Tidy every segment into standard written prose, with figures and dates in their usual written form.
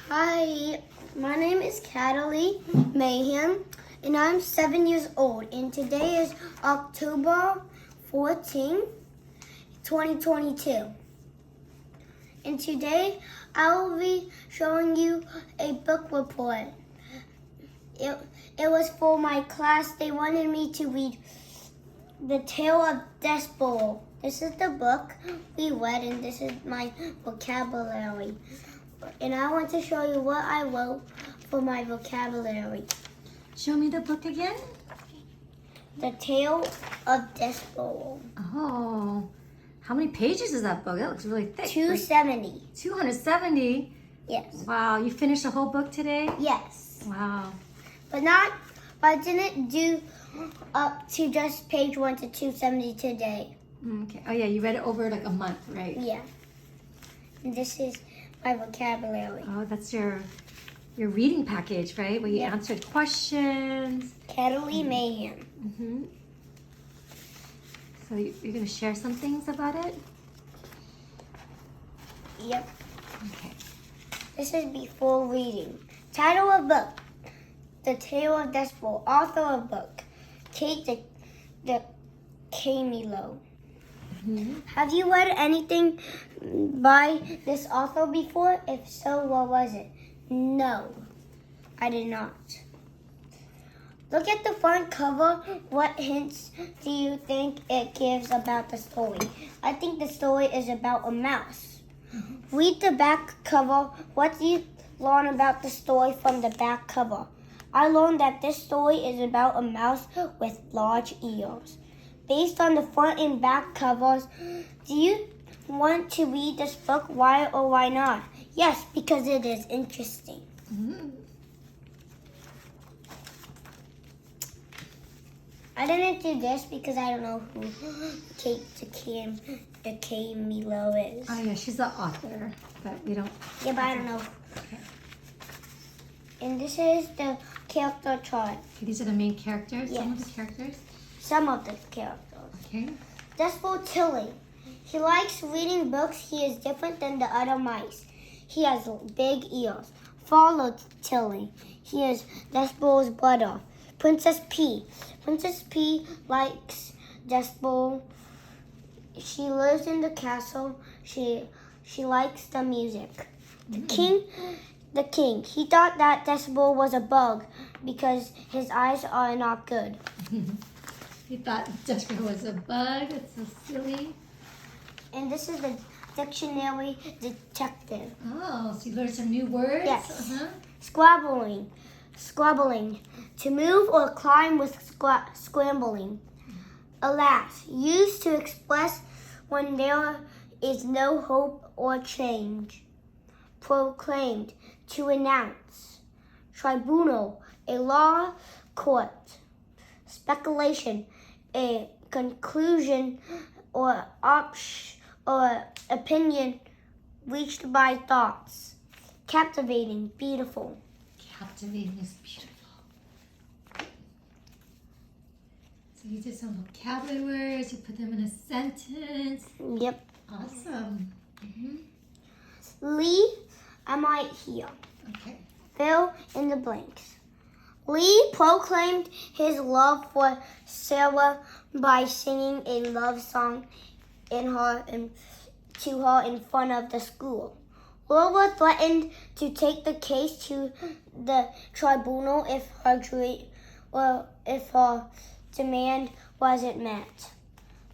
Hi, my name is Caderly Mayhem, and I'm 7 years old, and today is October 14, 2022. And today I will be showing you a book report. It was for my class. They wanted me to read The Tale of Despereaux. This is the book we read, and this is my vocabulary. And I want to show you what I wrote for my vocabulary. Show me the book again. The Tale of Despereaux. Oh, how many pages is that book? That looks really thick. 270. 270? Yes. Wow, you finished the whole book today? Yes. Wow. But I didn't do up to just page 1 to 270 today. Okay. Oh yeah, you read it over like a month, right? Yeah. And this is my vocabulary. Oh, that's your reading package, right? Where you answered questions. Caderly Mayhem. Mm-hmm. So you're going to share some things about it? Yep. Okay. This is before reading. Title of book: The Tale of Despereaux. Author of book: Kate the Camilo. Mm-hmm. Have you read anything by this author before? If so, what was it? No, I did not. Look at the front cover. What hints do you think it gives about the story? I think the story is about a mouse. Mm-hmm. Read the back cover. What do you learn about the story from the back cover? I learned that this story is about a mouse with large ears. Based on the front and back covers, do you want to read this book? Why or why not? Yes, because it is interesting. Mm-hmm. I didn't do this because I don't know who Kate the Camilo is. Oh yeah, she's the author, but we don't. Yeah, but I don't know. Okay. And this is the character chart. Okay, these are the main characters. Yes. Some of the characters. Some of the characters. Okay. Despereaux Tilly. He likes reading books. He is different than the other mice. He has big ears. Follow Tilly. He is Despereaux's brother. Princess P. Princess P likes Despereaux. She lives in the castle. She likes the music. The king. He thought that Despereaux was a bug because his eyes are not good. He thought Despereaux was a bug. It's so silly. And this is the dictionary detective. Oh, so you learned some new words? Yes. Uh-huh. Scrabbling. To move or climb with scrambling. Alas, used to express when there is no hope or change. Proclaimed. To announce. Tribunal. A law court. Speculation. A conclusion or opinion reached by thoughts. Captivating. Beautiful. Captivating is beautiful. So you did some vocabulary words, you put them in a sentence. Yep. Awesome. Mm-hmm. Lee, am I here? Okay. Fill in the blanks. Lee proclaimed his love for Sarah by singing a love song to her in front of the school. Laura threatened to take the case to the tribunal if her demand wasn't met.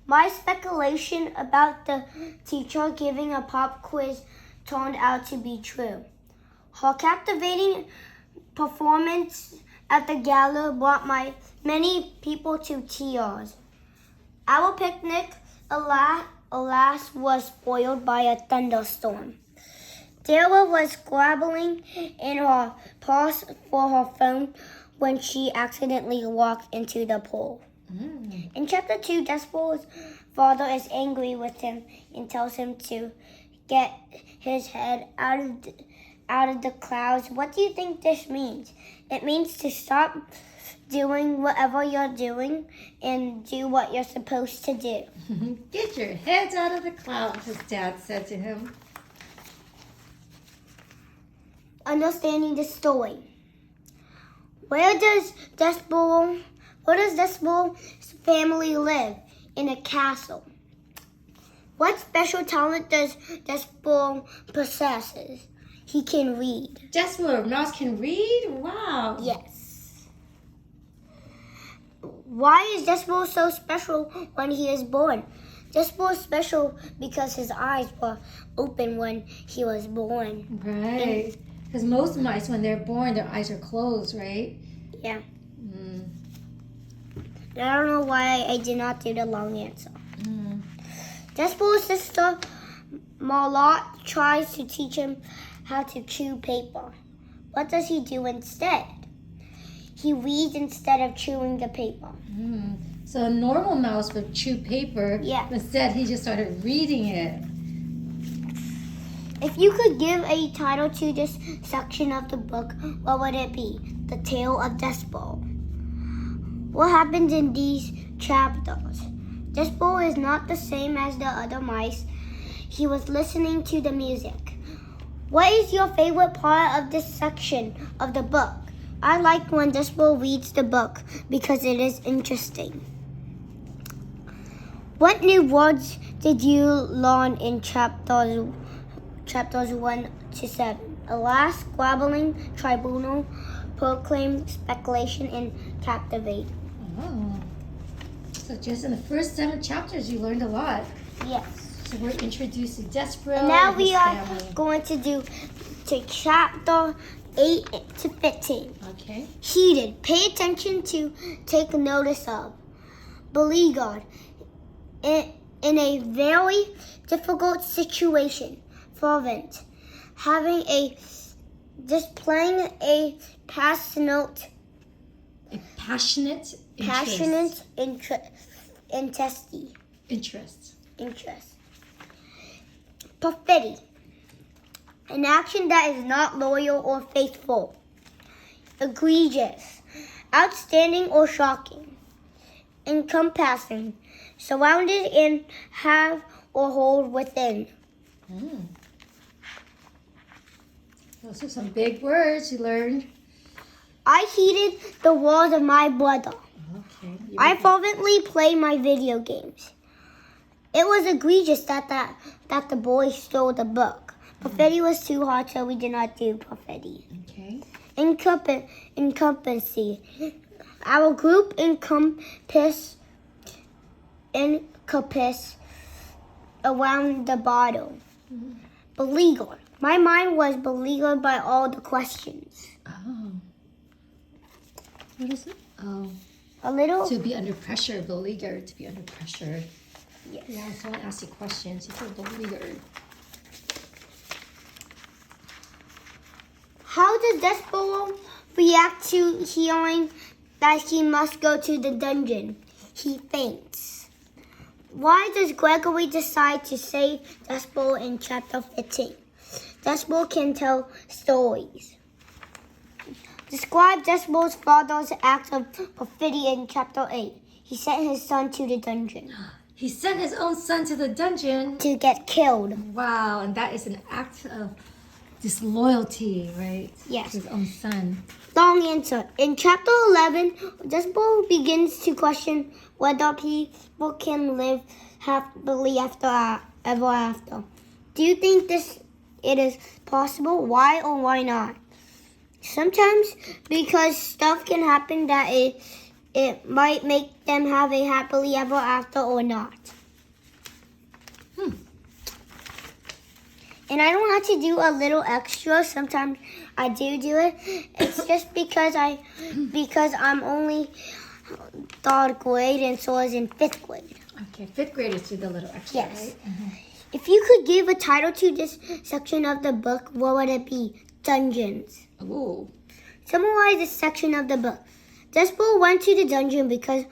My speculation about the teacher giving a pop quiz turned out to be true. Her captivating performance at the gala brought many people to tears. Our picnic, alas, was spoiled by a thunderstorm. Dara was scrabbling in her purse for her phone when she accidentally walked into the pool. In chapter 2, Despereaux's father is angry with him and tells him to get his head out of the clouds. What do you think this means? It means to stop doing whatever you're doing and do what you're supposed to do. Get your heads out of the clouds, his dad said to him. understanding the story. Where does Despereaux' family live? In a castle. What special talent does Despereaux possess? He can read. Despereaux, mouse can read? Wow. Yes. Why is Despereaux so special when he is born? Despereaux is special because his eyes were open when he was born. Right. Because most mice, when they're born, their eyes are closed, right? Yeah. I don't know why I did not do the long answer. Despereaux's sister Marlotte tries to teach him how to chew paper. What does he do instead? He reads instead of chewing the paper. So a normal mouse would chew paper. Yeah. Instead, he just started reading it. If you could give a title to this section of the book, what would it be? The Tale of Despereaux. What happens in these chapters? Despereaux is not the same as the other mice. He was listening to the music. What is your favorite part of this section of the book? I like when Despereaux reads the book because it is interesting. What new words did you learn in chapters 1 to 7? Alas, squabbling, tribunal, proclaim, speculation, and captivate. Oh. So just in the first 7 chapters, you learned a lot. Yes. So we're introduced to Despereaux And now and his we are family. going to do to chapter 8 to 15. Okay. Heated. Pay attention to take notice of. Beleaguered. In a very difficult situation. Fervent. Displaying a passionate interest. Perfidy. An action that is not loyal or faithful. Egregious. Outstanding or shocking. Encompassing. Surrounded and have or hold within. Those are some big words you learned. I heeded the words of my brother. Okay. I fervently played my video games. It was egregious that the boy stole the book. Perfidy was too hard, so we did not do perfidy. Okay. Incumbency. Our group encompass around the bottle. Beleaguered. My mind was beleaguered by all the questions. Oh. What is it? Oh. A little. To be under pressure, beleaguered, to be under pressure. Yes. Yeah, someone asks you questions, you feel beleaguered. How does Despereaux react to hearing that he must go to the dungeon? He faints. Why does Gregory decide to save Despereaux in chapter 15? Despereaux can tell stories. Describe Despereaux's father's act of perfidy in chapter 8. He sent his son to the dungeon. He sent his own son to the dungeon. To get killed. Wow, and that is an act of disloyalty, right? Yes. His own son. Long answer. In chapter 11, Despereaux begins to question whether people can live happily ever after. Do you think it is possible? Why or why not? Sometimes because stuff can happen that it might make them have a happily ever after or not. And I don't have to do a little extra. Sometimes I do it. It's just because I'm only 3rd grade and so I was in 5th grade. Okay, 5th graders do the little extra, Yes. right? If you could give a title to this section of the book, what would it be? Dungeons. Ooh. Summarize this section of the book. Despereaux went to the dungeon because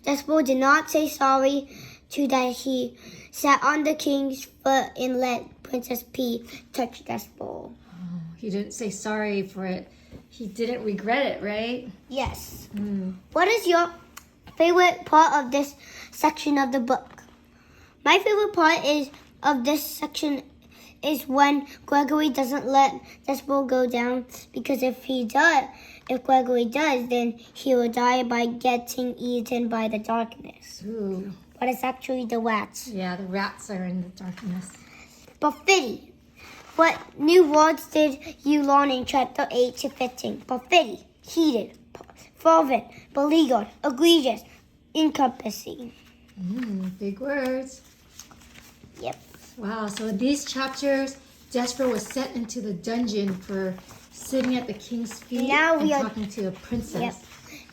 Despereaux did not say sorry to that he sat on the king's foot and let Princess P touch Despereaux. Oh, he didn't say sorry for it. He didn't regret it, right? Yes. What is your favorite part of this section of the book? My favorite part of this section is when Gregory doesn't let Despereaux go down, because if Gregory does, then he will die by getting eaten by the darkness. Ooh. But it's actually the rats. Yeah, the rats are in the darkness. Perfidy. What new words did you learn in chapter 8 to 15? Perfidy, heated, fervent, beleaguered, egregious, encompassing. Big words. Yep. Wow, so in these chapters, Despereaux was sent into the dungeon for sitting at the king's feet and talking to a princess. Yep.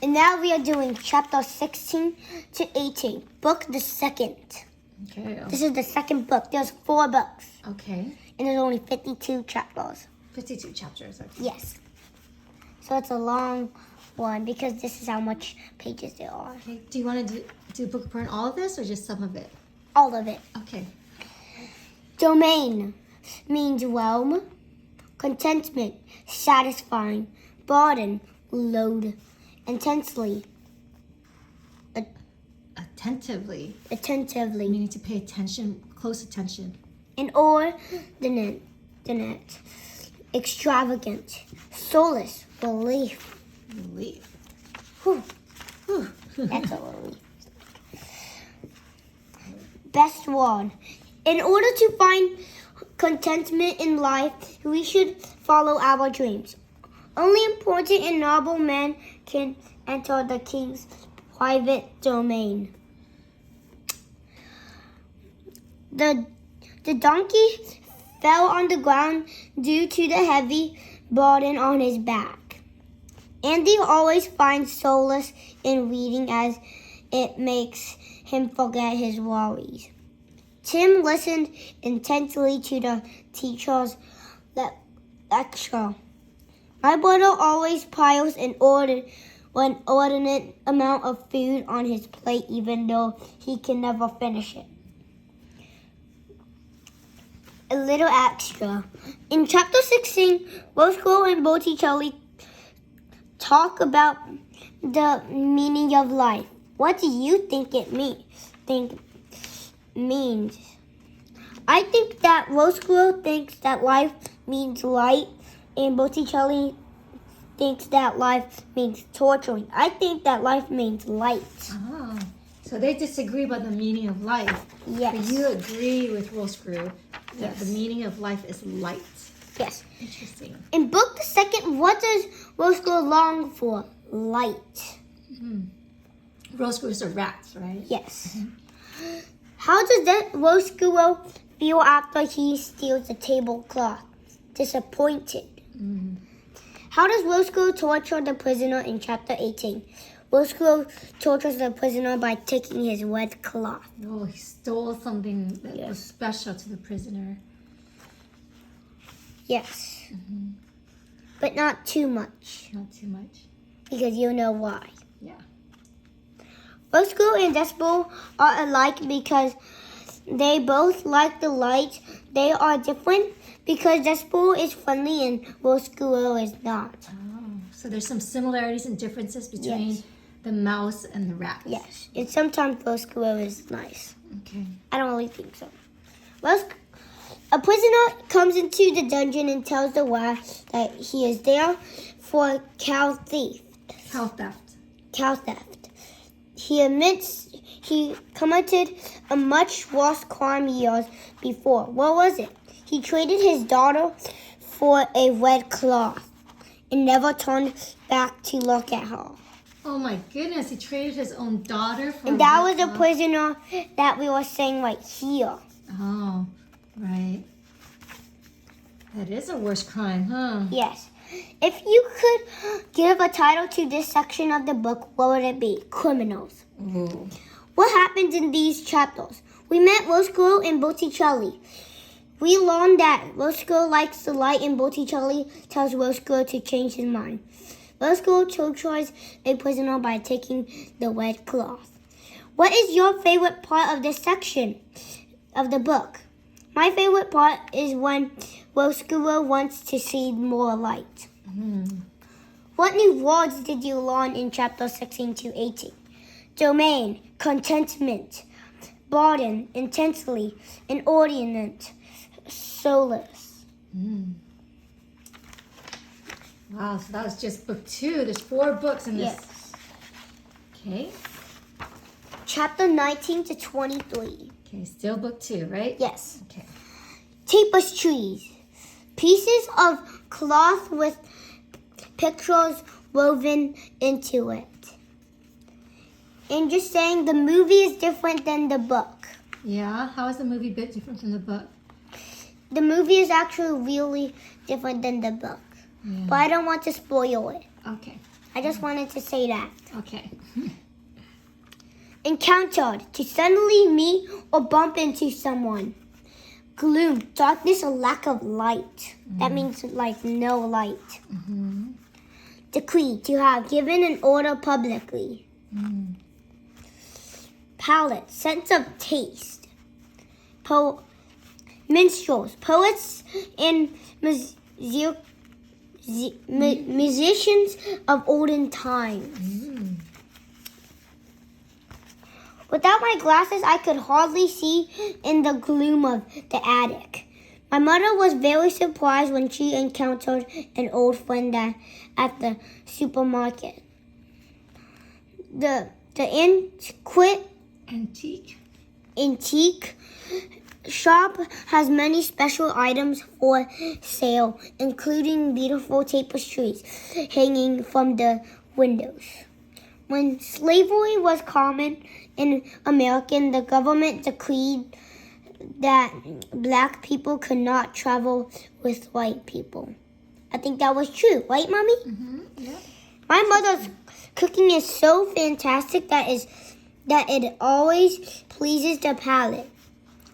And now we are doing chapter 16 to 18, book the second. Okay. This is the second book. There's 4 books. Okay. And there's only 52 chapters. 52 chapters. Okay. Yes. So it's a long one because this is how much pages there are. Okay. Do you want to do book report on all of this or just some of it? All of it. Okay. Domain means realm. Contentment, satisfying. Burden, load. Intensely. Attentively. Attentively. Meaning to pay attention, close attention. Inordinate. Extravagant. Solace, relief. Relief. Whew. Whew. That's a relief. Best word. In order to find contentment in life, we should follow our dreams. Only important and noble men can enter the king's private domain. The donkey fell on the ground due to the heavy burden on his back. Andy always finds solace in reading as it makes him forget his worries. Tim listened intently to the teacher's lecture. My brother always piles an inordinate amount of food on his plate even though he can never finish it. A little extra. In chapter 16, Roscoe and Botticelli talk about the meaning of life. What do you think it means? I think that Roscoe thinks that life means light, and Botticelli thinks that life means torturing. I think that life means light. Ah, so they disagree about the meaning of life. Yes. But you agree with Roscoe that Yes. the meaning of life is light. Yes. Interesting. In book the second, what does Roscoe long for? Light. Roscoe is a rat, right? Yes. How does that Roscoe feel after he steals the tablecloth? Disappointed. How does Roscoe torture the prisoner in chapter 18? Roscoe tortures the prisoner by taking his red cloth. Oh, he stole something that was special to the prisoner. Yes. But not too much, Not too much. because you know why. Yeah. Roscoe and Despereaux are alike because they both like the light. They are different because Despereaux is friendly and Roscoe is not. Oh, so there's some similarities and differences between the mouse and the rat. Yes, and sometimes Roscoe is nice. Okay. I don't really think so. A prisoner comes into the dungeon and tells the rat that he is there for cow theft. Cow theft. He admits he committed a much worse crime years before. What was it? He traded his daughter for a red cloth and never turned back to look at her. Oh my goodness, he traded his own daughter for And that a was red the cloth? prisoner that we were saying right here. Oh, right. That is a worse crime, huh? Yes. If you could give a title to this section of the book, what would it be? Criminals. Ooh. What happened in these chapters? We met Roscoe and Botticelli. We learned that Roscoe likes the light and Botticelli tells Roscoe to change his mind. Roscoe tortures a prisoner by taking the red cloth. What is your favorite part of this section of the book? My favorite part is when Roscoe wants to see more light. What new words did you learn in chapter 16 to 18? Domain, contentment, burden, intensely, inordinate, soulless. Wow, so that was just book 2. There's 4 books in this. Yes. Okay. Chapter 19 to 23. Okay, still book 2, right? Yes. Okay. Tapestries. Pieces of cloth with pictures woven into it. And just saying the movie is different than the book. Yeah, how is the movie a bit different from the book? The movie is actually really different than the book. Yeah. But I don't want to spoil it. Okay. I just wanted to say that. Okay. Encountered. To suddenly meet or bump into someone. Gloom. Darkness or lack of light. That means like no light. Decree. To have given an order publicly. Palate. Sense of taste. Minstrels. Poets and musicians of olden times. Without my glasses, I could hardly see in the gloom of the attic. My mother was very surprised when she encountered an old friend at the supermarket. The antique shop has many special items for sale, including beautiful tapestries hanging from the windows. When slavery was common in America, the government decreed that black people could not travel with white people. I think that was true, right, Mommy? Yeah. My mother's cooking is so fantastic that it always pleases the palate.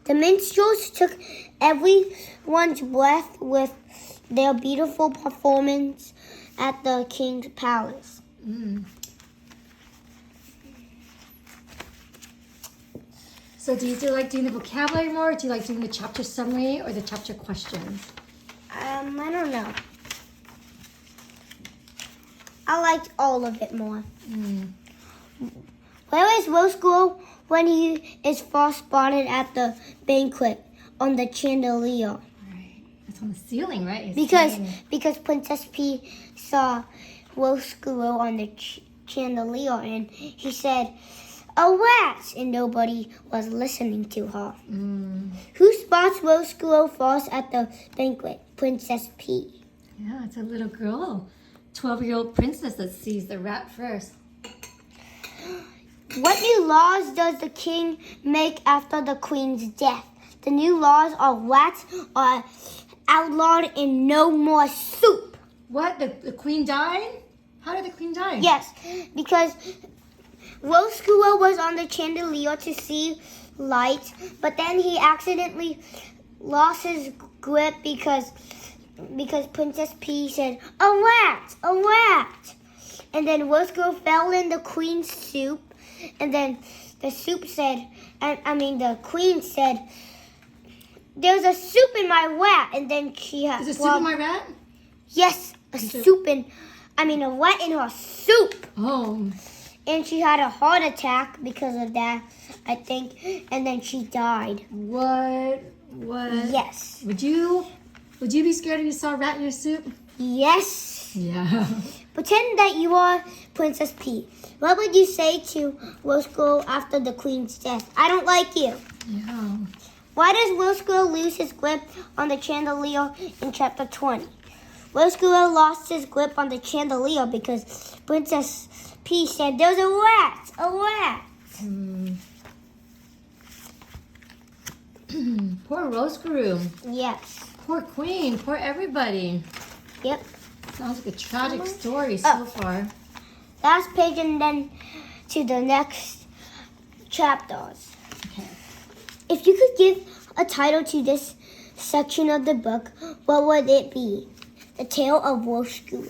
The minstrels took everyone's breath with their beautiful performance at the king's palace. So do you like doing the vocabulary more, or do you like doing the chapter summary or the chapter questions? I don't know. I liked all of it more. Where is Roscoe when he is first spotted at the banquet on the chandelier? Right. It's on the ceiling, right? Because Princess P saw Roscoe on the chandelier and he said, "A rat!" and nobody was listening to her. Who spots Roscoe first at the banquet? Princess P. Yeah, it's a little girl, 12-year-old princess that sees the rat first. What new laws does the king make after the queen's death? The new laws are rats are outlawed and no more soup. What? The queen died? How did the queen die? Yes, because Roscoe was on the chandelier to see light, but then he accidentally lost his grip because Princess P said, "A rat, a rat." And then Roscoe fell in the queen's soup, and then the soup said, the queen said, "There's a soup in my rat." And then she had... Is there soup in my rat? Yes, a rat in her soup. Oh. And she had a heart attack because of that, I think. And then she died. What? Yes. Would you be scared if you saw a rat in your soup? Yes. Yeah. Pretend that you are Princess P. What would you say to Roscoe after the queen's death? "I don't like you." Yeah. Why does Roscoe lose his grip on the chandelier in chapter 20? Roscoe lost his grip on the chandelier because Princess P said, "There's a rat, a rat." Poor Roscoe. Yes. Poor queen. Poor everybody. Yep. Sounds like a tragic story so far. Last page and then to the next chapters. Okay. If you could give a title to this section of the book, what would it be? The Tale of Roscoe.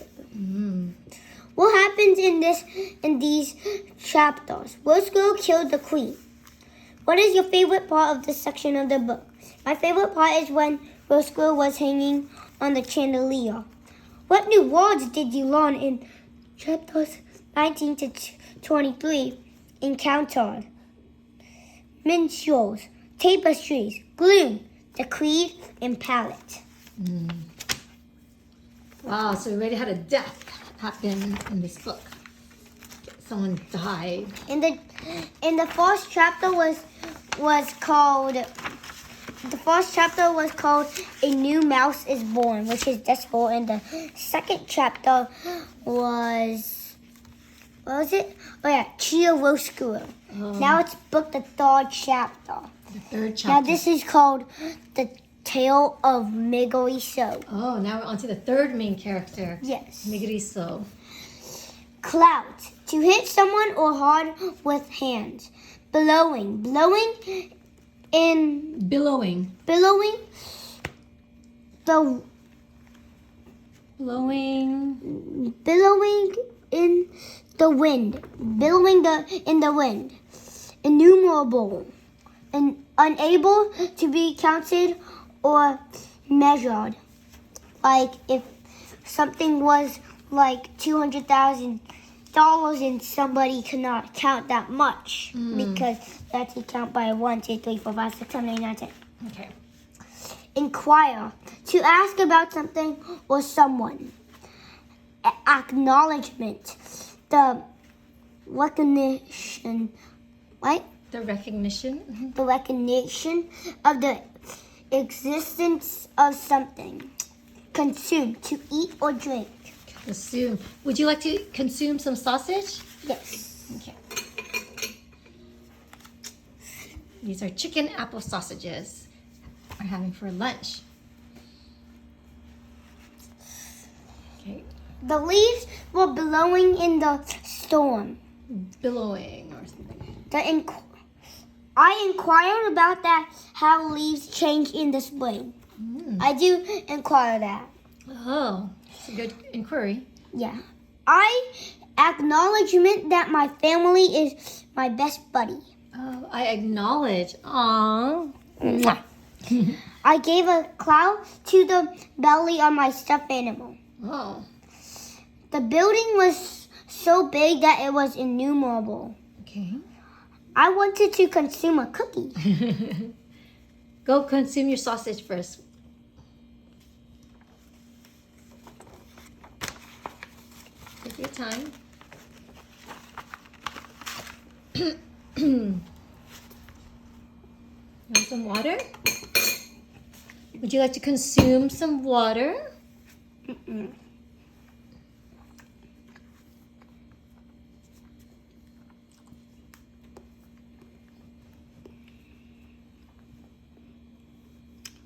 What happens in these chapters? Roscoe killed the queen. What is your favorite part of this section of the book? My favorite part is when Roscoe was hanging on the chandelier. What new words did you learn in chapters 19 to 23? Encountered. Minstrels. Tapestries. Gloom. the creed, and palette. Wow, so we already had a death happen in this book. Someone died. In the first chapter was called A New Mouse is Born, which is Despereaux, and the second chapter was, what was it? Oh yeah, Chiaroscuro. Now it's book the third chapter. The third chapter. Now this is called The Tale of Miguelito. Oh, now we're on to the third main character. Yes. Miguelito. Clouds. To hit someone or hard with hands. Billowing. Billowing in the Blowing in the wind. Billowing in the wind. Innumerable. And unable to be counted or measured. Like if something was like $200,000 and somebody cannot count that much because they have to count by 1, 2, 3, 4, 5, 6, 7, 8, 9, 10. Okay. Inquire. To ask about something or someone. Acknowledgement. The recognition. Right? The recognition. The recognition of the existence of something. Consume. To eat or drink. Consume. Would you like to consume some sausage? Yes. Okay. These are chicken apple sausages we're having for lunch. Okay. The leaves were blowing in the storm. Billowing or something. I inquired about that, how leaves change in the spring. I do inquire that. Oh, it's a good inquiry. Yeah. I acknowledgement that my family is my best buddy. Oh, I acknowledge. Aww. I gave a cloud to the belly of my stuffed animal. Oh. The building was so big that it was innumerable. Okay. I wanted to consume a cookie. Go consume your sausage first. Take your time. Want some water? Would you like to consume some water?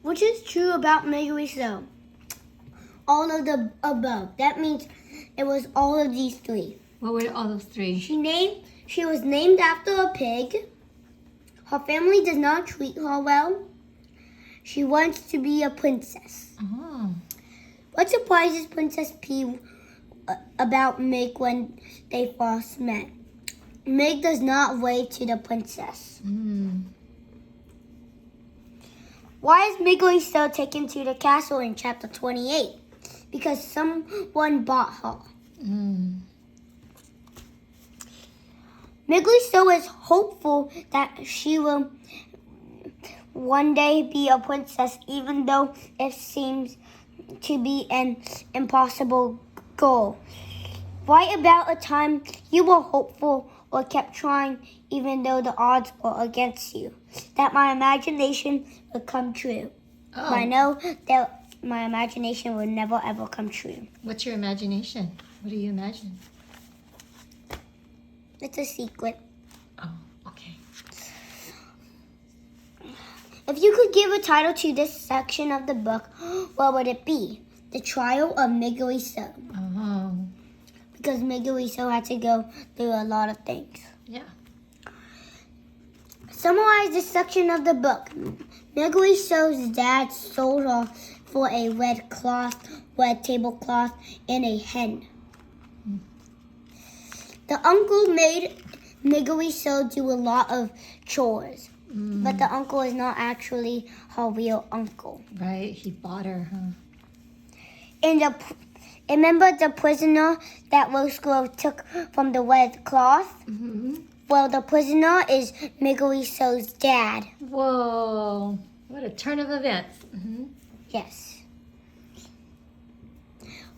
Which is true about Miguelito? All of the above. That means it was all of these three. What were all those three? She was named after a pig. Her family does not treat her well. She wants to be a princess. Oh. What surprises Princess P about Meg when they first met? Meg does not wave to the princess. Why is Miguelito taken to the castle in chapter 28? Because someone bought her. Miguelito is hopeful that she will one day be a princess, even though it seems to be an impossible goal. Write about a time you were hopeful or kept trying even though the odds were against you. That my imagination would come true. Oh. I know that my imagination would never ever come true. What's your imagination? What do you imagine? It's a secret. Oh, okay. If you could give a title to this section of the book, what would it be? The Trial of Miguelito. Oh. Because Miguelito had to go through a lot of things. Yeah. Summarize this section of the book. Miguelito's dad sold her for a red tablecloth, and a hen. The uncle made Miguelito do a lot of chores, but the uncle is not actually her real uncle. Right, he bought her, huh? And remember the prisoner that Roscoe took from the red cloth? Well, the prisoner is Miguelito's dad. Whoa. What a turn of events. Yes.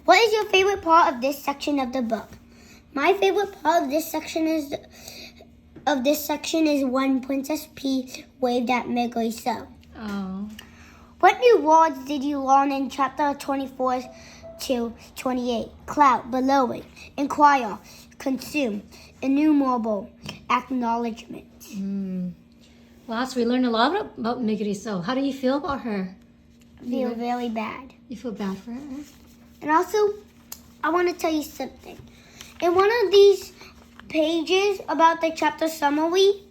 What is your favorite part of this section of the book? My favorite part of this section is when Princess P waved at Megally So. Oh. What new words did you learn in chapter 24 to 28? Cloud, below it, inquire, consume, innumerable, acknowledgement. Well, so we learned a lot about Megally So. How do you feel about her? I feel really bad. You feel bad for her? And also, I want to tell you something. In one of these pages about the chapter summary,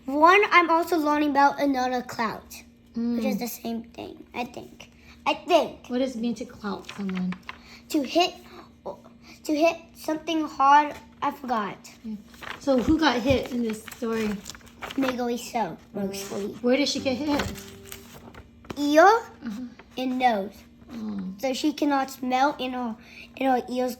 one, I'm also learning about another cloud, which is the same thing, I think. What does it mean to clout someone? To hit something hard, I forgot. So who got hit in this story? Megally So, mostly. Where did she get hit? Ear and nose. Oh. So she cannot smell, and her ears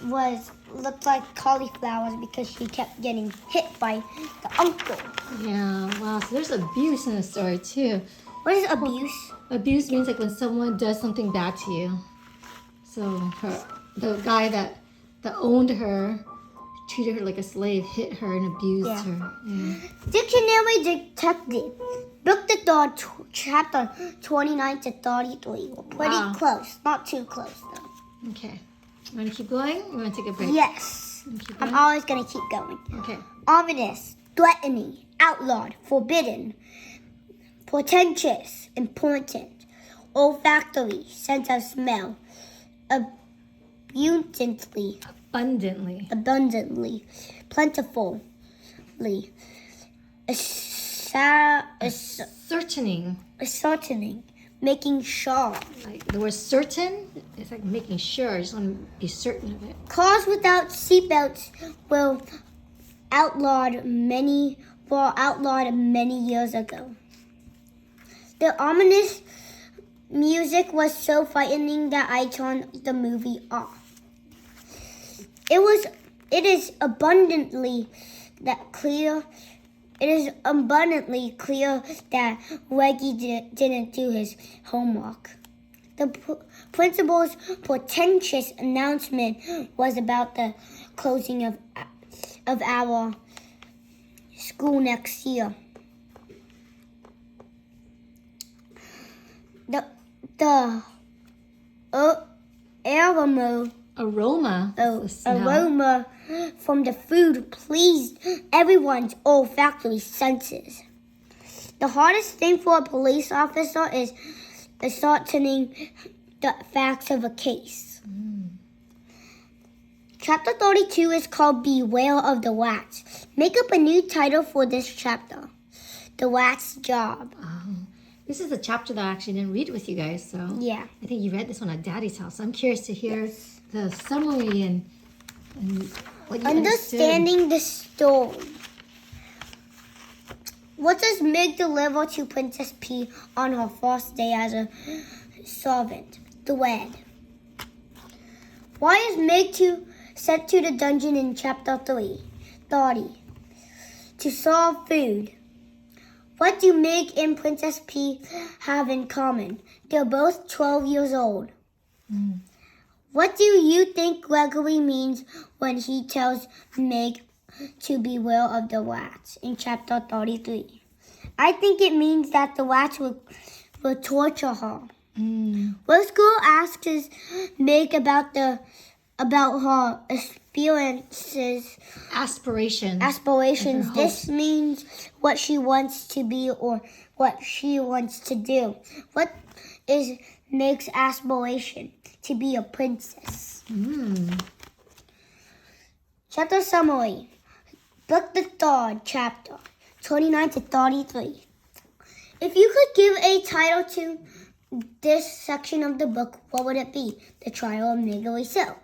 looked like cauliflowers because she kept getting hit by the uncle. Yeah, wow. So there's abuse in the story too. What is abuse? Abuse means like when someone does something bad to you. So the guy that owned her, treated her like a slave, hit her and abused her. Yeah. Dictionary Detective. Book the third, chapter 29 to 33. We're pretty close. Not too close, though. Okay. You want to keep going? Or you want to take a break? Yes. I'm always going to keep going. Okay. Ominous, threatening, outlawed, forbidden, portentous, important, olfactory, sense of smell, abundantly, plentifully, ascertaining, making sure. Like the word certain, it's like making sure. I just want to be certain of it. Cars without seatbelts were outlawed many years ago. The ominous music was so frightening that I turned the movie off. It is abundantly clear that Reggie didn't do his homework. The principal's portentous announcement was about the closing of our school next year. The aroma from the food pleased everyone's olfactory senses. The hardest thing for a police officer is ascertaining the facts of a case. Chapter 32 is called Beware of the Rats. Make up a new title for this chapter. The Rat's Job. This is a chapter that I actually didn't read with you guys, so yeah. I think you read this one at Daddy's house. I'm curious to hear the summary and what you understanding the story. What does Meg deliver to Princess P on her first day as a servant? The wed. Why is Meg sent to the dungeon in chapter 30? To serve food. What do Meg and Princess P have in common? They're both 12 years old. What do you think Gregory means when he tells Meg to beware of the rats in chapter 33? I think it means that the rats will torture her. Rose Girl asks Meg about her experiences. Aspirations. This means what she wants to be or what she wants to do. What is Meg's aspiration? To be a princess. Chapter summary. Book the third chapter, 29 to 33. If you could give a title to this section of the book, what would it be? The Trial of Megally So.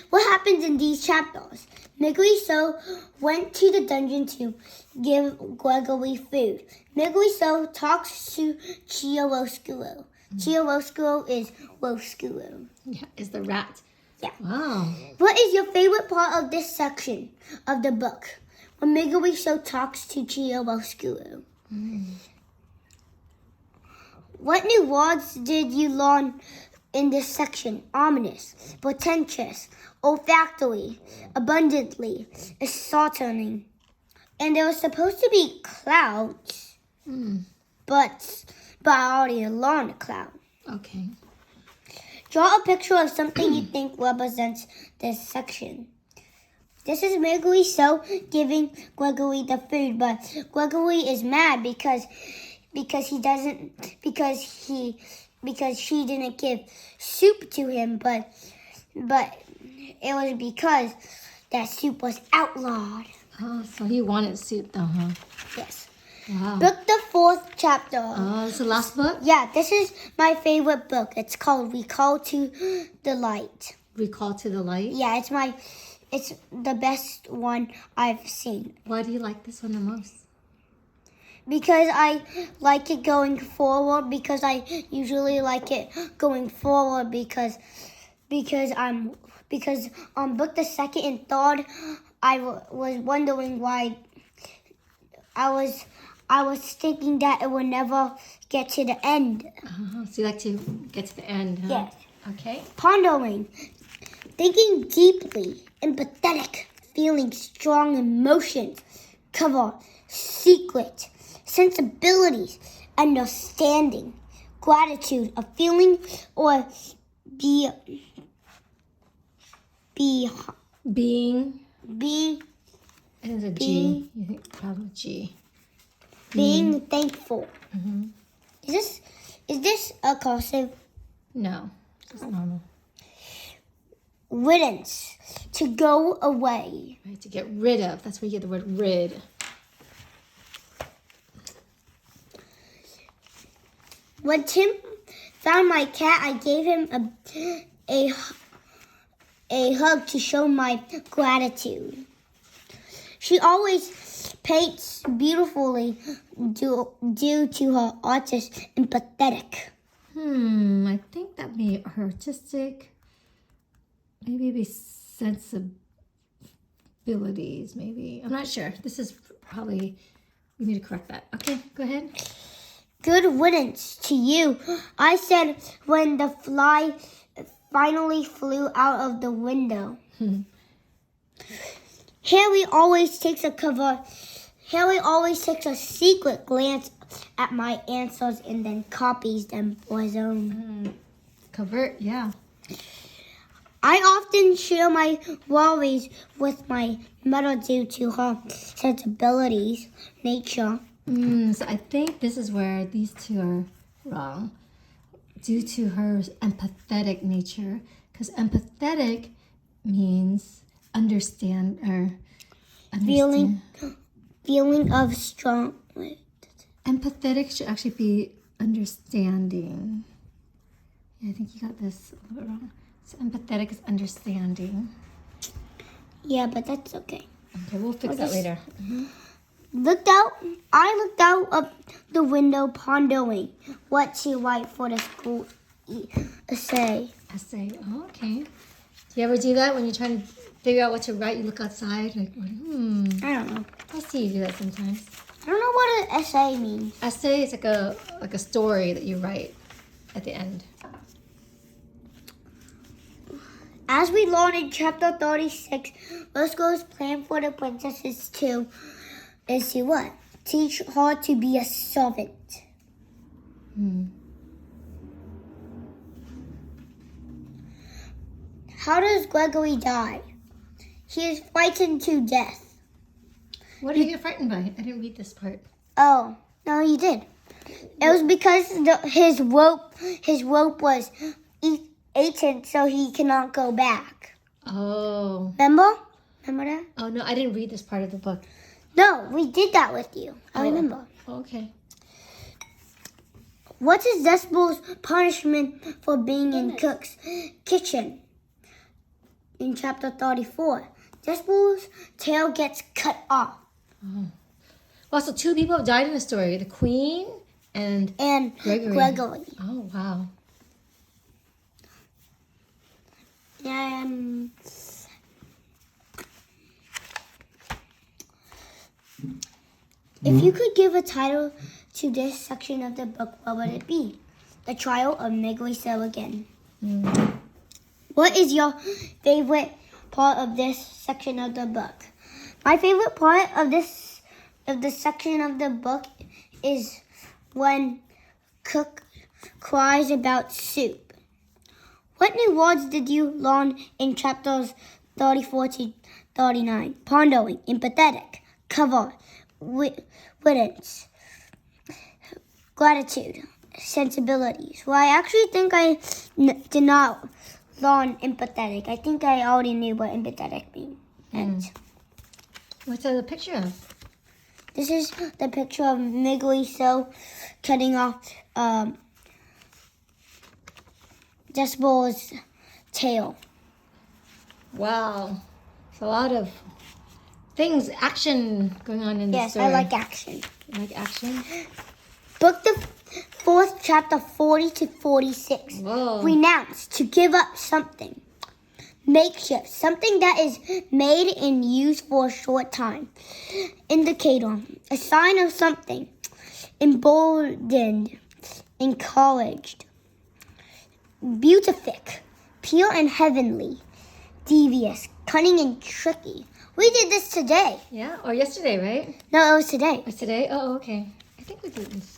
What happens in these chapters? Megally So went to the dungeon to give Gregory food. Megally So talks to Chiaroscuro. Chiaroscuro is Roscuro. Yeah, is the rat. Yeah. Wow. What is your favorite part of this section of the book? When Megally So talks to Chiaroscuro. What new words did you learn in this section? Ominous, portentous, olfactory, abundantly, ascertaining. And there was supposed to be clouds, but I already learned a cloud. Okay. Draw a picture of something you think represents this section. This is Gregory so giving Gregory the food, but Gregory is mad because she didn't give soup to him, but it was because that soup was outlawed. Oh, so he wanted soup though, huh? Yes. Wow. Book the 4th chapter. Oh, it's the last book? Yeah, this is my favorite book. It's called Recall to the Light. Recall to the Light? Yeah, it's the best one I've seen. Why do you like this one the most? Because I like it going forward, because I usually like it going forward because on book the 2nd and 3rd, I was wondering why. I was thinking that it would never get to the end. So you like to get to the end, huh? Yes. Okay. Pondering, thinking deeply, empathetic, feeling strong emotions, cover, secret, sensibilities, understanding, gratitude, a feeling, or be Being. And it's a G. You think probably G. Being thankful. Mm-hmm. Is this a cursive? No, it's normal. Riddance, to go away. Right, to get rid of. That's where you get the word rid. When Tim found my cat, I gave him a hug to show my gratitude. She always paints beautifully due to her artist empathetic. I think that may be artistic. Maybe sensibilities, maybe. I'm not sure. This is probably, we need to correct that. Okay, go ahead. Good riddance to you, I said when the fly finally flew out of the window. Harry always takes a secret glance at my answers and then copies them for his own. Covert, yeah. I often share my worries with my mother due to her sensibilities, nature. So I think this is where these two are wrong. Due to her empathetic nature. Because empathetic means understand or understand. Feeling of strong. Empathetic should actually be understanding. Yeah, I think you got this a little bit wrong. So empathetic is understanding. Yeah, but that's okay. Okay, we'll fix that later. I looked out of the window pondering what to write for the school essay. Essay, oh, okay. Do you ever do that when you're trying to figure out what to write? You look outside, like, I don't know. I see you do that sometimes. I don't know what an essay means. Essay is like a story that you write at the end. As we learn in chapter 36, Roscoe's plan for the princess is to what? Teach her to be a servant. How does Gregory die? He is frightened to death. What did you get frightened by? I didn't read this part. Oh, no, you did. It was because his rope was eaten, so he cannot go back. Oh. Remember that? Oh, no, I didn't read this part of the book. No, we did that with you. I remember. Okay. What is Despereaux' punishment for being in Cook's kitchen? In chapter 34, Despereaux' tail gets cut off. Well, so two people have died in the story. The Queen and Gregory. Oh, wow. If you could give a title to this section of the book, what would it be? The Trial of Miguel again. What is your favorite part of this section of the book? My favorite part of this section of the book is when Cook cries about soup. What new words did you learn in chapters 34 to 39? Pondering, empathetic, cover, witness, gratitude, sensibilities. Well, I actually think I did not learn empathetic. I think I already knew what empathetic meant. What's the picture of? This is the picture of Miguel cutting off Despereaux' tail. Wow. It's a lot of things, action going on in the story. Yes, I like action. You like action? Book the 4th chapter 40 to 46. Whoa. Renounce, to give up something. Makeshift, something that is made and used for a short time. Indicator, a sign of something. Emboldened, encouraged. Beatific, pure and heavenly. Devious, cunning and tricky. We did this today. Yeah, or yesterday, right? No, it was today. Or today? Oh, okay. I think we did this.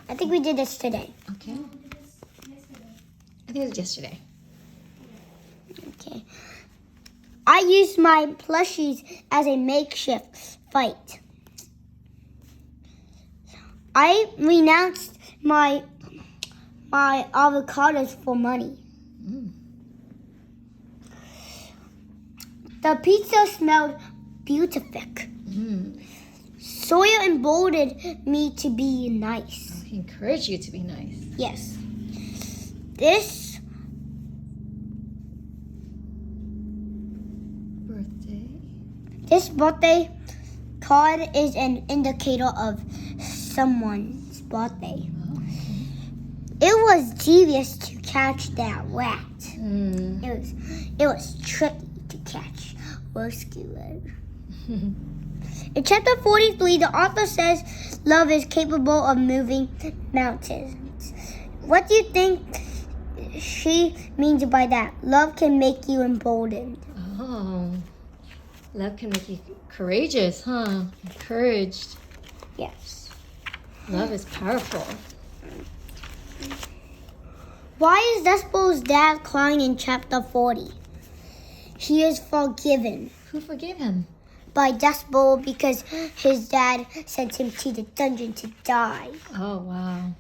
I think we did this today. Okay. I think it was yesterday. Okay. I used my plushies as a makeshift fight. I renounced my avocados for money. The pizza smelled beatific. Sawyer emboldened me to be nice. He encouraged you to be nice. Yes. This birthday card is an indicator of someone's birthday. It was devious to catch that rat. It was tricky to catch. In chapter 43, the author says love is capable of moving mountains. What do you think she means by that? Love can make you emboldened. Oh, love can make you courageous, huh? Encouraged. Yes. Love is powerful. Why is Despereaux' dad crying in chapter 40? He is forgiven Who forgave him? by Despereaux because his dad sent him to the dungeon to die. Oh, wow.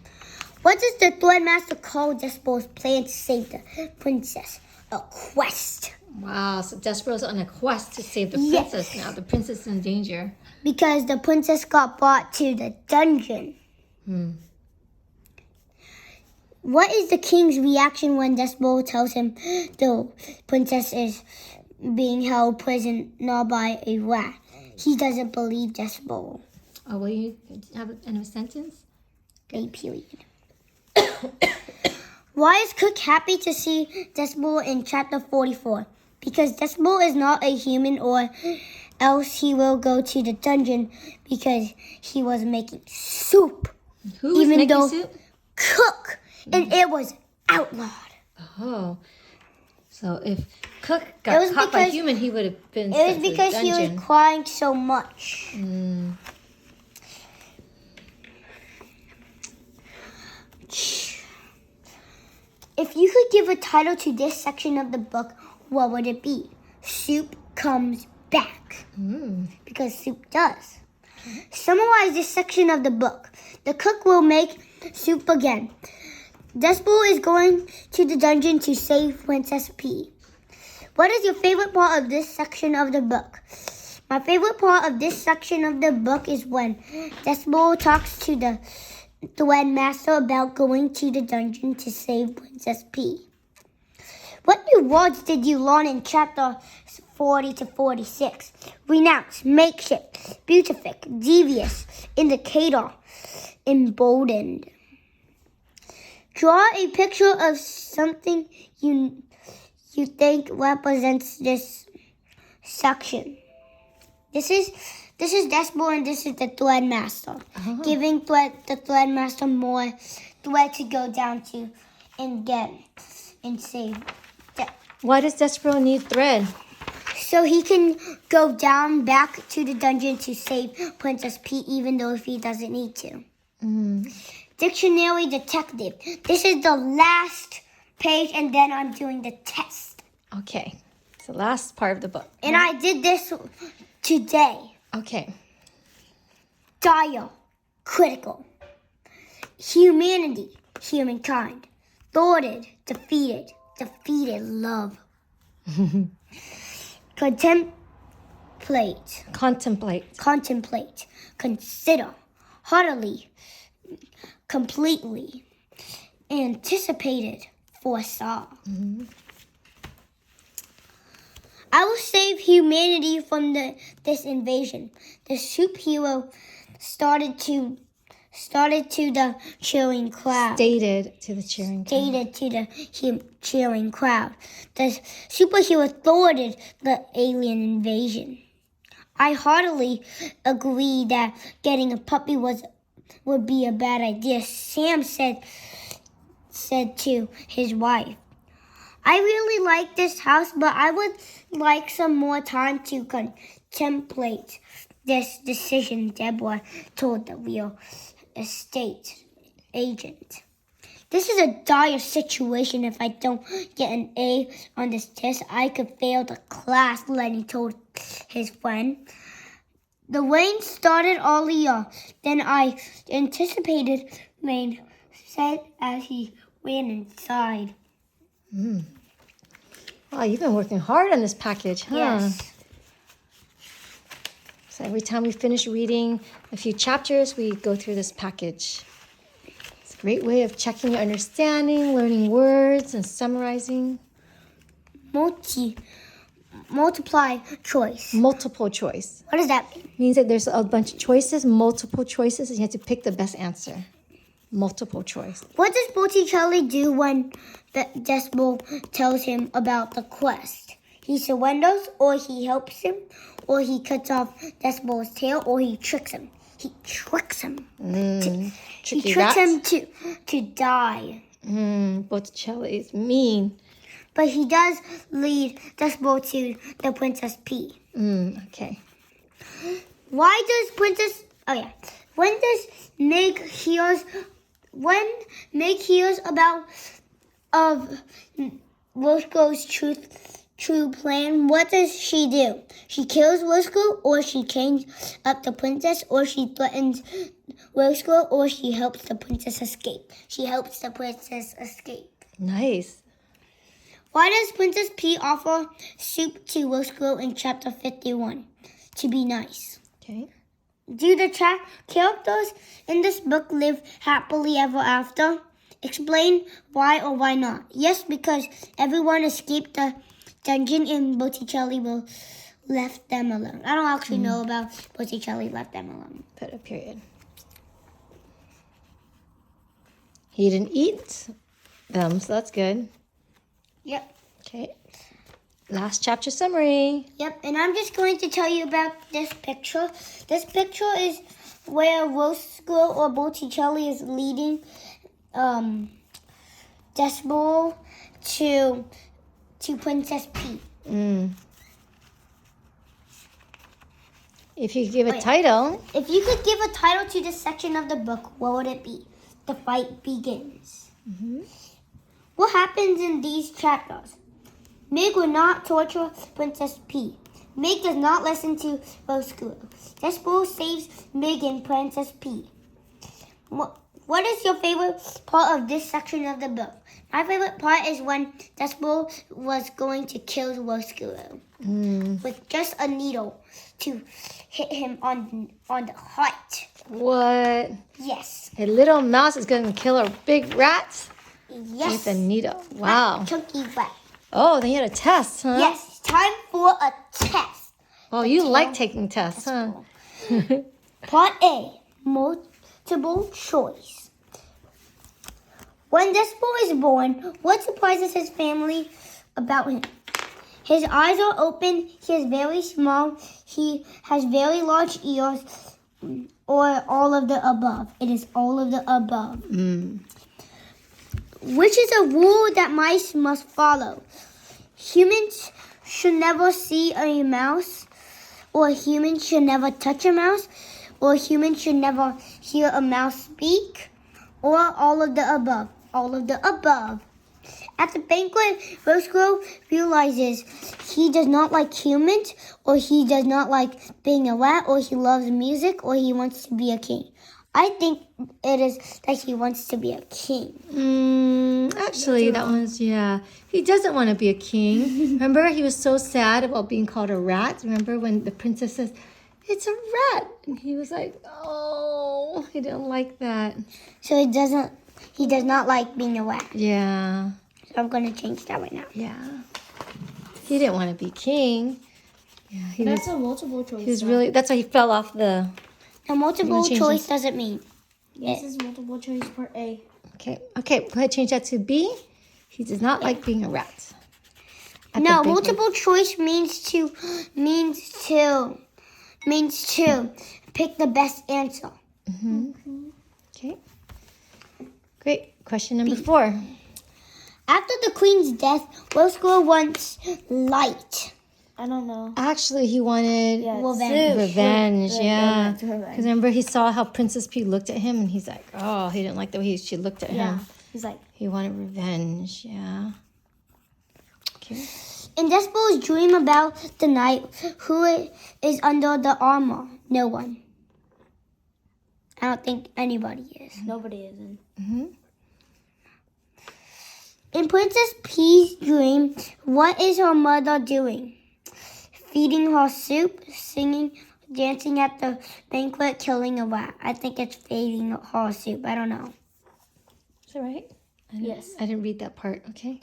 What does the Threadmaster call Despereaux' plan to save the princess? A quest. Wow, so Despereaux's on a quest to save the Yes. princess now. The princess is in danger. Because the princess got brought to the dungeon. What is the king's reaction when Despereaux tells him the princess is being held prisoner by a rat? He doesn't believe Despereaux. Oh, will you have an end of sentence? A period. Why is Cook happy to see Despereaux in chapter 44? Because Despereaux is not a human, or else he will go to the dungeon because he was making soup. Who was Even making though soup? Cook, and it was outlawed. Oh. So if Cook got caught by a human, he would have been It sent was to the because he dungeon. was crying so much. If you could give a title to this section of the book, what would it be? Soup Comes Back. Because soup does. Summarize this section of the book. The cook will make soup again. Despereaux is going to the dungeon to save Princess P. What is your favorite part of this section of the book? My favorite part of this section of the book is when Despereaux talks to the Threadmaster about going to the dungeon to save Princess P. What new words did you learn in chapter 40 to 46? Renounce, makeshift, beatific, devious, indicator, emboldened. Draw a picture of something you think represents this section. This is Despereaux and this is the Threadmaster. Giving the Threadmaster more where to go down to and get and save. Why does Despereaux need thread? So he can go down back to the dungeon to save Princess P, even though if he doesn't need to. Dictionary detective. This is the last page, and then I'm doing the test. Okay. It's the last part of the book. And I did this today. Okay. Dire, critical. Humanity, humankind. Thwarted, defeated, love. Contemplate, consider, heartily, completely, anticipated, foresaw. I will save humanity from this invasion. The superhero stated to the cheering crowd. Stated to the cheering crowd. The superhero thwarted the alien invasion. I heartily agree that getting a puppy would be a bad idea. Sam said to his wife. I really like this house, but I would like some more time to contemplate this decision, Deborah told the real estate agent. This is a dire situation. If I don't get an A on this test, I could fail the class, Lenny told his friend. The rain started earlier than I anticipated, Rain said as he ran inside. Wow, you've been working hard on this package, huh? Yes. So every time we finish reading a few chapters, we go through this package. It's a great way of checking your understanding, learning words, and summarizing. Multiply choice. Multiple choice. What does that mean? Means that there's a bunch of choices, multiple choices, and you have to pick the best answer. Multiple choice. What does Botticelli do when the Despereaux tells him about the quest? He surrenders, or he helps him, or he cuts off Despereaux's tail, or he tricks him. He tricks him. He tricks him to die. Botticelli is mean. But he does lead Despereaux to the Princess P. Okay. Why does when Meg hears about Roscoe's true plan, what does she do? She kills Roscoe, or she chains up the princess, or she threatens Roscoe, or she helps the princess escape. She helps the princess escape. Nice. Why does Princess P offer soup to Roscoe in chapter 51? To be nice. Okay. Do the characters in this book live happily ever after? Explain why or why not. Yes, because everyone escaped the dungeon and Botticelli left them alone. I don't actually know about Botticelli left them alone. Put a period. He didn't eat them, so that's good. Yep. Okay. Last chapter summary. Yep, and I'm just going to tell you about this picture. This picture is where Roscoe or Botticelli is leading Despereaux to Princess P. If you could give a title. If you could give a title to this section of the book, what would it be? The fight begins. What happens in these chapters? Meg will not torture Princess P. Meg does not listen to Roscoe. Despereaux saves Meg and Princess P. What is your favorite part of this section of the book? My favorite part is when Despereaux was going to kill Roscoe with just a needle to hit him on the heart. What? Yes. A little mouse is going to kill a big rat Yes. with a needle. Wow. Chunky rat. Oh, they had a test, huh? Yes, it's time for a test. Oh, you like taking tests, huh? Part A, multiple choice. When Despereaux is born, what surprises his family about him? His eyes are open, he is very small, he has very large ears, or all of the above. It is all of the above. which is a rule that mice must follow. Humans should never see a mouse, or humans should never touch a mouse, or humans should never hear a mouse speak, or all of the above. All of the above. At the banquet, Roscoe realizes he does not like humans, or he does not like being a rat, or he loves music, or he wants to be a king. I think it is that he wants to be a king. Actually, that one's, yeah. He doesn't want to be a king. Remember, he was so sad about being called a rat. Remember when the princess says, "It's a rat," and he was like, "Oh," he didn't like that. So he does not like being a rat. Yeah. So I'm going to change that right now. Yeah. He didn't want to be king. Yeah, That's a multiple choice. he was really, that's why he fell off the, Now, multiple change choice this? doesn't mean. This is multiple choice part A. okay, go ahead, change that to B. He does not like being a rat. At the No, banquet. multiple choice means to pick the best answer. Okay. Great. Question number 4. After the queen's death, Roscoe wants light. I don't know. Actually, he wanted revenge, yeah. Because remember, he saw how Princess P looked at him, and he's like, oh, he didn't like the way she looked at him. He's like, He wanted revenge, yeah. Okay. In Despereaux' dream about the knight, who is under the armor? No one. I don't think anybody is. nobody is in. In Princess P's dream, what is her mother doing? Feeding her soup, singing, dancing at the banquet, killing a rat. I think it's feeding her soup. I don't know. Is that right? Yes, I didn't read that part, okay.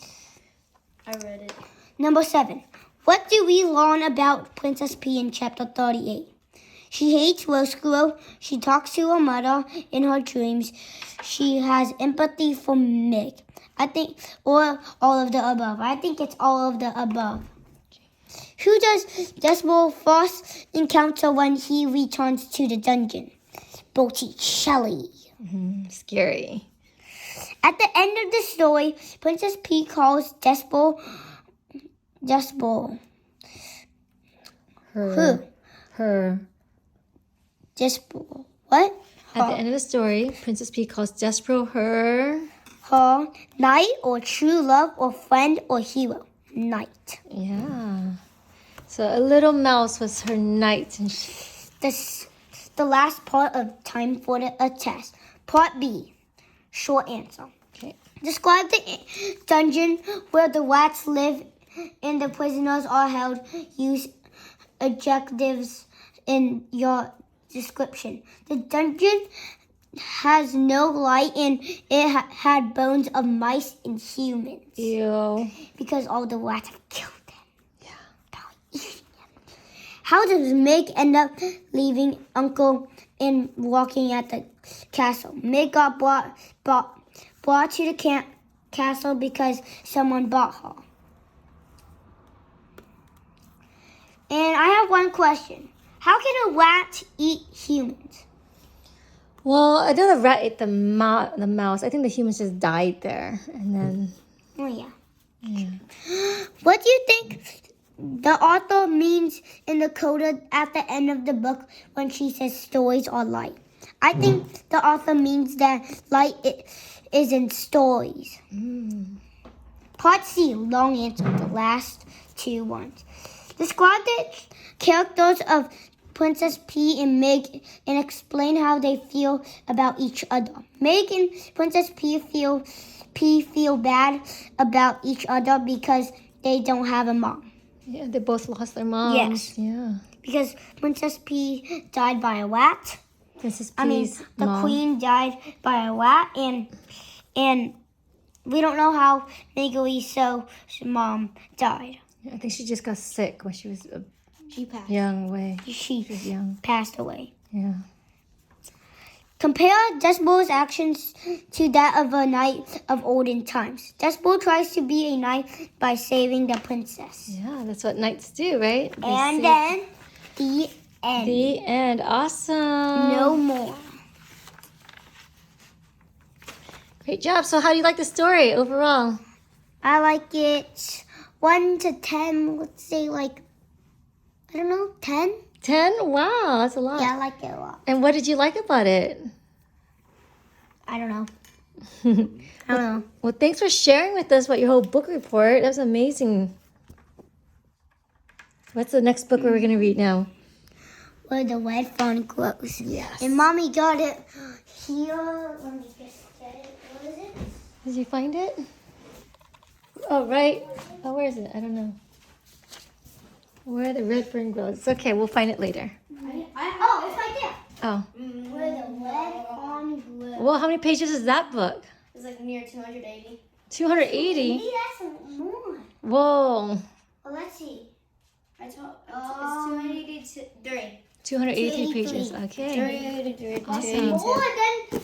I read it. Number 7. What do we learn about Princess P in chapter 38? She hates Roscoe. She talks to her mother in her dreams. She has empathy for Mick. I think, or all of the above. I think it's all of the above. Who does Despereaux first encounter when he returns to the dungeon? Botticelli. Scary. At the end of the story, Princess P calls Despereaux. Her. Despereaux. What? At the end of the story, Princess P calls Despereaux her knight or true love or friend or hero. Knight. Yeah. So a little mouse was her knight, and The last part of time for a test. Part B. Short answer. okay. Describe the dungeon where the rats live and the prisoners are held. Use adjectives in your description. The dungeon has no light and it had bones of mice and humans. Ew. Because all the rats have killed them. Yeah. Probably eating them. How does Meg end up leaving Uncle and walking at the castle? Meg got brought to the castle because someone bought her. And I have one question. How can a rat eat humans? Well, I know the rat ate the mouse. I think the humans just died there, and then. Oh, yeah. Yeah. What do you think the author means in the coda at the end of the book when she says stories are light? I think the author means that light is in stories. Part C, long answer, the last 2 ones. Describe the characters of Princess P and Meg and explain how they feel about each other. Meg and Princess P feel bad about each other because they don't have a mom. Yeah, they both lost their moms. Yes. Yeah. Because Princess P died by a rat. Princess P's I mean, the mom. queen died by a rat, and we don't know how Megaliso's mom died. I think she just got sick when she was She passed. young away. She was young. passed away. Yeah. Compare Despereaux' actions to that of a knight of olden times. Despereaux tries to be a knight by saving the princess. Yeah, that's what knights do, right? They And save- then the end. The end. Awesome. No more. Great job. So how do you like the story overall? I like it 1 to 10. Let's say like, I don't know, 10? 10? Wow, that's a lot. Yeah, I like it a lot. And what did you like about it? I don't know. I don't know. Well, thanks for sharing with us what your whole book report. That was amazing. What's the next book we're going to read now? Where the red fawn glows. Yes. And Mommy got it here. Let me just get it. What is it? Did you find it? Oh, right. Oh, where is it? I don't know. Where the red fern grows. It's okay. We'll find it later. Oh, it's right there. Oh. Where the red fawn glows. Well, how many pages is that book? It's like near 280. 280? Maybe that's more. Whoa. Well, let's see. It's 283. 283 pages. Okay. 283. Awesome. Oh, and then